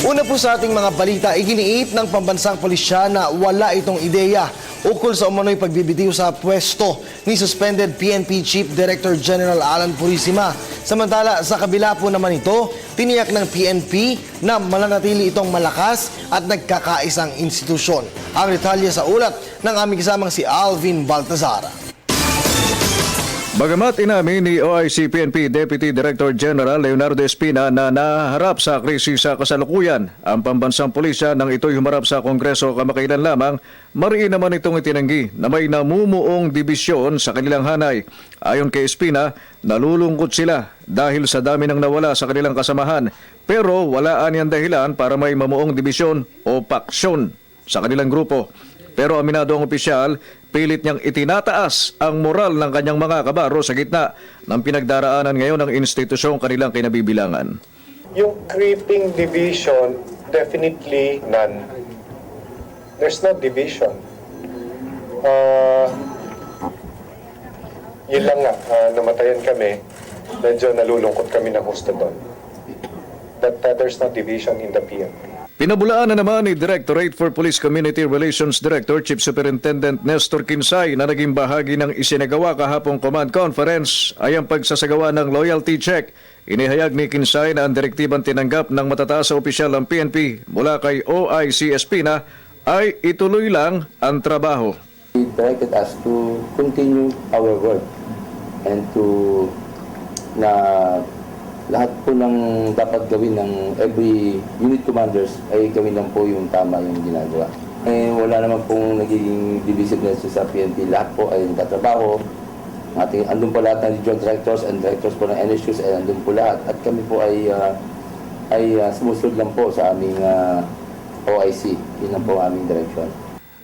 Una po sa ating mga balita, iginiit ng pambansang pulisya na wala itong ideya ukol sa umano'y pagbibitiw sa pwesto ni suspended PNP Chief Director General Alan Purisima. Samantala, sa kabila po naman ito, tiniyak ng PNP na mananatili itong malakas at nagkakaisang institusyon. Ang detalye sa ulat ng aming kasamang si Alvin Baltazar. Bagamat inamin ni OIC PNP Deputy Director General Leonardo Espina na naharap sa krisis sa kasalukuyan ang pambansang pulisya nang ito'y humarap sa Kongreso kamakailan lamang, mariin naman itong itinanggi na may namumuong dibisyon sa kanilang hanay. Ayon kay Espina, nalulungkot sila dahil sa dami ng nawala sa kanilang kasamahan, pero wala aniyang dahilan para may mamuong dibisyon o paksyon sa kanilang grupo. Pero aminado ang opisyal, pilit niyang itinataas ang moral ng kanyang mga kabaro sa gitna ng pinagdaraanan ngayon ng institusyong kanilang kinabibilangan. Yung creeping division, definitely none. There's no division. Yun lang nga, namatayan kami, medyo nalulungkot kami ng husto doon. But there's no division in the PNP. Pinabulaan na naman ni Directorate for Police Community Relations Director Chief Superintendent Nestor Kinsay na naging bahagi ng isinagawa kahapong command conference ay ang pagsasagawa ng loyalty check. Inihayag ni Kinsay na ang direktibang tinanggap ng matataas sa opisyal ng PNP mula kay OIC Espina ay ituloy lang ang trabaho. He directed us to continue our work and to lahat po ng dapat gawin ng every unit commanders ay gawin lang po yung tama yung ginagawa. Wala naman pong nagiging divisiveness sa PNP. Lahat po ay nagtatrabaho. Andun po lahat ng joint directors and directors po ng NSUs ay andun po lahat. At kami po ay sumusunod lang po sa aming OIC. Yun lang po aming direction.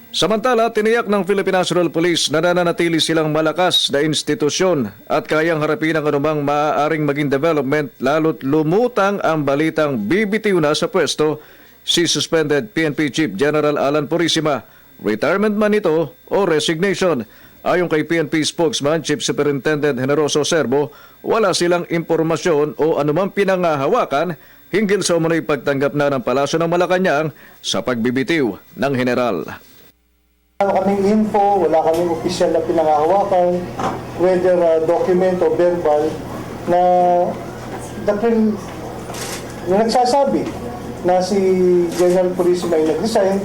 Samantala, tiniyak ng Philippine National Police na nananatili silang malakas na institusyon at kayang harapin ang anumang maaaring maging development lalo't lumutang ang balitang bibitiw na sa pwesto si suspended PNP Chief General Alan Purisima. Retirement man ito o resignation. Ayon kay PNP spokesman Chief Superintendent Generoso Serbo, wala silang impormasyon o anumang pinangahawakan hinggil sa umano'y pagtanggap na ng Palasyo ng Malacanang sa pagbibitiw ng general. Wala kaming info, wala kaming opisyal na pinangahawakan, whether document o verbal, na nagsasabi na si General Purisima ay nag-resign,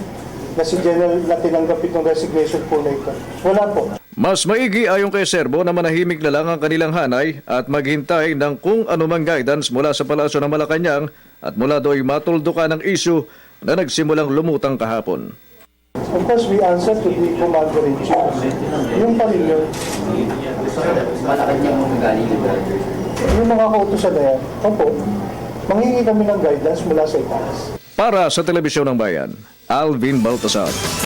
na si General na tinanggap itong resignation po na ito. Wala po. Mas maigi ayon kay Serbo na manahimik na lang ang kanilang hanay at maghintay ng kung anumang guidance mula sa Palasyo ng Malacanang at mula do'y matuldukan ang issue na nagsimulang lumutang kahapon. Of course, we answer to the Commander-in-Chief. Yung pa rin yun. Yung mga kautusan na yan, opo, manghingi kami ng guidance mula sa itaas. Para sa Telebisyon ng Bayan, Alvin Baltazar.